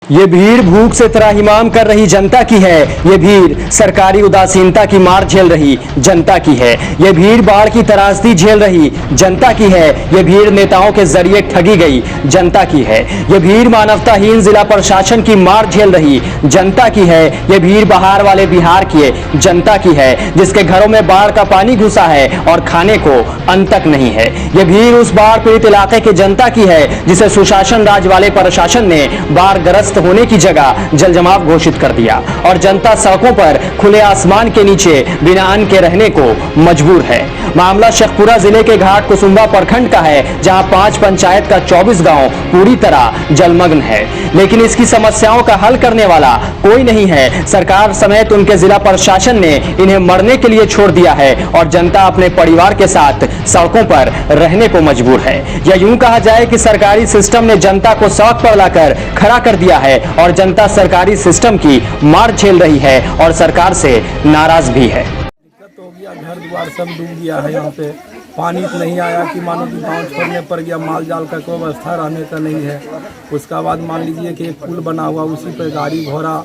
ये भीड़ भूख से त्राहिमाम कर रही जनता की है। ये भीड़ सरकारी उदासीनता की मार झेल रही जनता की है। ये भीड़ बाढ़ की त्रासदी झेल रही जनता की है। ये भीड़ नेताओं के जरिए ठगी गई जनता की है। ये भीड़ मानवताहीन जिला प्रशासन की मार झेल रही जनता की है। ये भीड़ बहार वाले बिहार की जनता की है, जिसके घरों में बाढ़ का पानी घुसा है और खाने को अन्न तक नहीं है। ये भीड़ उस बाढ़ पीड़ित इलाके की जनता की है, जिसे सुशासन राज वाले प्रशासन ने बाढ़ ग्रस्त होने की जगह जलजमाव घोषित कर दिया और जनता सड़कों पर खुले आसमान के नीचे बिना अन्न के रहने को मजबूर है। मामला शेखपुरा जिले के घाट कुसुम्बा प्रखंड का है, जहां 5 पंचायत का 24 गांव पूरी तरह जलमग्न है, लेकिन इसकी समस्याओं का हल करने वाला कोई नहीं है। सरकार समेत उनके जिला प्रशासन ने इन्हें मरने के लिए छोड़ दिया है और जनता अपने परिवार के साथ सड़कों पर रहने को मजबूर है। या यूं कहा जाए कि सरकारी सिस्टम ने जनता को सड़क पर लाकर खड़ा कर दिया है और जनता सरकारी सिस्टम की मार झेल रही है और सरकार से नाराज भी है। दिक्कत हो गया, घर द्वार सब डूब गया है। यहाँ पे पानी नहीं आया कि मानो कि गाँव छोड़ने पड़ गया, माल जाल का कोई व्यवस्था रहने का नहीं है। उसका बाद मान लीजिए कि एक पुल बना हुआ, उसी पर गाड़ी घोड़ा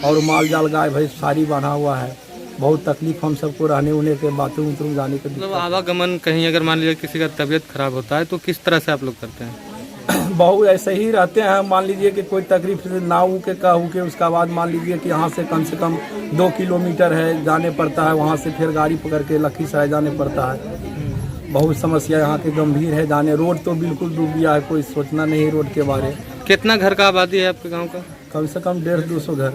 और माल जाल गाय भैंस सारी बना हुआ है। बहुत तकलीफ हम सबको रहने उन्हें के बाथरूम उतरूम जाने के। मतलब आवागमन कहीं अगर मान लीजिए किसी का तबीयत खराब होता है तो किस तरह से आप लोग करते हैं? बहुत ऐसे ही रहते हैं। मान लीजिए कि कोई तकलीफ से नाव के कहू के, उसका बाद मान लीजिए कि यहाँ से कम 2 किलोमीटर है जाने पड़ता है, वहाँ से फिर गाड़ी पकड़ के लखीसराय जाने पड़ता है। बहुत समस्या यहाँ की गंभीर है। जाने रोड तो बिल्कुल डूब गया है, कोई सोचना नहीं रोड के बारे। कितना घर का आबादी है आपके गांव का? कम से कम 150-200 घर।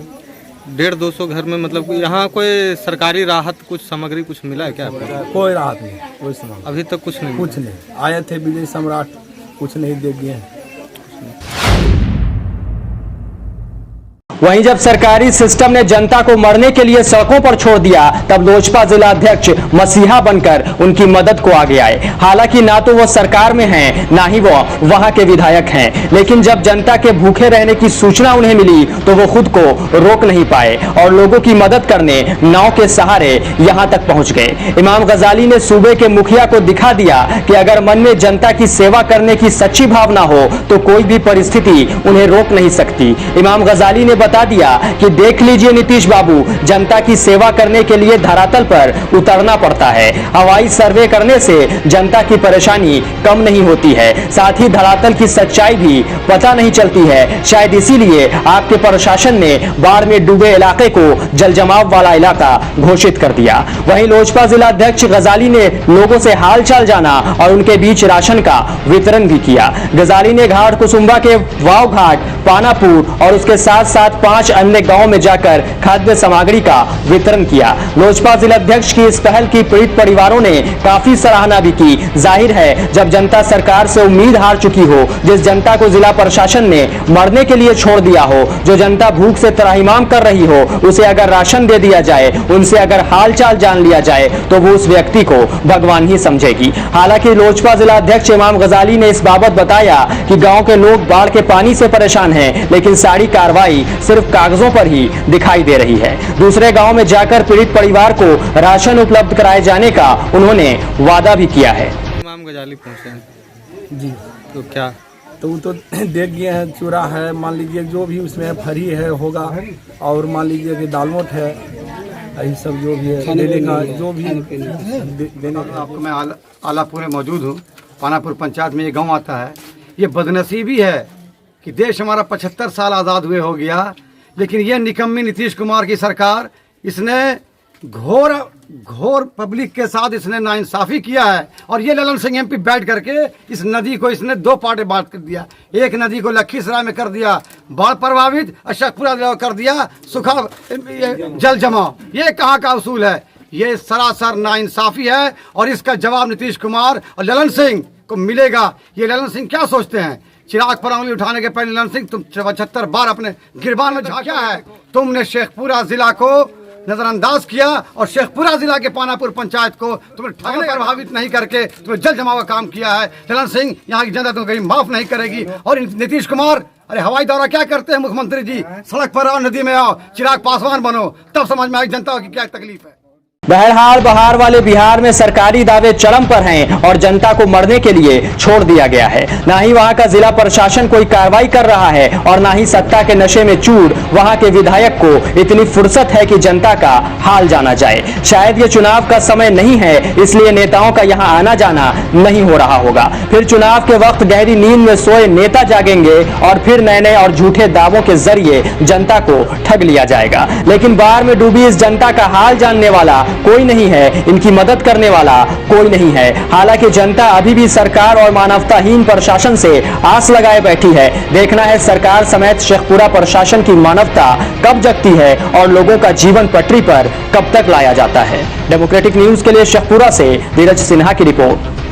150-200 घर में मतलब यहाँ कोई सरकारी राहत कुछ सामग्री कुछ मिला है क्या आपको? कोई राहत नहीं, कोई सामान अभी तक कुछ नहीं? कुछ नहीं। आए थे विजय सम्राट, कुछ नहीं दे गए हैं। वहीं जब सरकारी सिस्टम ने जनता को मरने के लिए सड़कों पर छोड़ दिया, तब लोजपा जिला अध्यक्ष मसीहा बनकर उनकी मदद को आगे आए। हालांकि ना तो वो सरकार में हैं, ना ही वो वहां के विधायक हैं, लेकिन जब जनता के भूखे रहने की सूचना उन्हें मिली तो वो खुद को रोक नहीं पाए और लोगों की मदद करने नाव के सहारे यहां तक पहुंच गए। इमाम गजाली ने सूबे के मुखिया को दिखा दिया कि अगर मन में जनता की सेवा करने की सच्ची भावना हो तो कोई भी परिस्थिति उन्हें रोक नहीं सकती। इमाम गजाली ने बता दिया कि देख लीजिए नीतीश बाबू, जनता की सेवा करने के लिए धरातल पर उतरना पड़ता है। हवाई सर्वे करने से जनता की परेशानी कम नहीं होती है, साथ ही धरातल की सच्चाई भी पता नहीं चलती है। शायद इसीलिए आपके प्रशासन ने बाढ़ में डूबे इलाके को जलजमाव वाला इलाका घोषित कर दिया। वहीं लोजपा जिला अध्यक्ष गजाली ने लोगों से हालचाल जाना और उनके बीच राशन का वितरण भी किया। गजाली ने घाट कुसुम्बा के वाव घाट, पानापुर और उसके साथ साथ 5 अन्य गांवों में जाकर खाद्य सामग्री का वितरण किया। लोजपा जिला अध्यक्ष की इस पहल की पीड़ित परिवारों ने काफी सराहना भी की। जाहिर है जब जनता सरकार से उम्मीद हार चुकी हो, जिस जनता को जिला प्रशासन ने मरने के लिए छोड़ दिया हो, जो जनता भूख से त्राहिमाम कर रही हो, उसे अगर राशन दे दिया जाए, उनसे अगर हालचाल जान लिया जाए तो वो उस व्यक्ति को भगवान ही समझेगी। हालांकि लोजपा जिला अध्यक्ष इमाम गजाली ने इस बाबत बताया कि गाँव के लोग बाढ़ के पानी से परेशान है, लेकिन सारी कार्रवाई सिर्फ कागजों पर ही दिखाई दे रही है। दूसरे गांव में जाकर पीड़ित परिवार को राशन उपलब्ध कराए जाने का उन्होंने वादा भी किया है। इमाम गजाली पहुंचे हैं जी, तो क्या तो वो तो देख गए हैं, चूरा है, मान लीजिए जो भी उसमें फरी है होगा, और मान लीजिए कि दालमोट है, यही सब जो भी है देने का, जो भी देने का। आपको मैं आलापुर में मौजूद हूँ। पानापुर पंचायत में ये गांव आता है। ये बदनसीबी है कि देश हमारा 75 साल आज़ाद हुए हो गया, लेकिन ये निकम्मी नीतीश कुमार की सरकार, इसने घोर पब्लिक के साथ इसने नाइंसाफ़ी किया है। और ये ललन सिंह एमपी बैठ करके इस नदी को इसने 2 पार्ट में बांट कर दिया। एक नदी को लखीसराय में कर दिया बाढ़ प्रभावित, और शेखपुरा कर दिया सूखा जल जमाव। ये कहाँ का उसूल है? ये सरासर नाइंसाफ़ी है और इसका जवाब नीतीश कुमार और ललन सिंह को मिलेगा। ये ललन सिंह क्या सोचते हैं? चिराग पर उंगली उठाने के पहले ललन सिंह, तुम 75 बार अपने गिरबान में झांका है। तुमने शेखपुरा जिला को नजरअंदाज किया और शेखपुरा जिला के पानापुर पंचायत को तुमने ठगने प्रभावित नहीं करके तुम्हें जल जमाव का काम किया है। ललन सिंह, यहाँ की जनता तुम कहीं माफ नहीं करेगी। और नीतीश कुमार, अरे हवाई दौरा क्या करते हैं मुख्यमंत्री जी? सड़क पर आओ, नदी में आओ, चिराग पासवान बनो, तब समझ में आई जनता की क्या तकलीफ है। बहरहाल बहार वाले बिहार में सरकारी दावे चरम पर हैं और जनता को मरने के लिए छोड़ दिया गया है। ना ही वहां का जिला प्रशासन कोई कार्रवाई कर रहा है और ना ही सत्ता के नशे में चूर वहां के विधायक को इतनी फुर्सत है कि जनता का हाल जाना जाए। शायद ये चुनाव का समय नहीं है, इसलिए नेताओं का यहां आना जाना नहीं हो रहा होगा। फिर चुनाव के वक्त गहरी नींद में सोए नेता जागेंगे और फिर नए नए और झूठे दावों के जरिए जनता को ठग लिया जाएगा। लेकिन बाढ़ में डूबी इस जनता का हाल जानने वाला कोई नहीं है, इनकी मदद करने वाला कोई नहीं है। हालांकि जनता अभी भी सरकार और मानवताहीन प्रशासन से आस लगाए बैठी है। देखना है सरकार समेत शेखपुरा प्रशासन की मानवता कब जगती है और लोगों का जीवन पटरी पर कब तक लाया जाता है। डेमोक्रेटिक न्यूज के लिए शेखपुरा से धीरज सिन्हा की रिपोर्ट।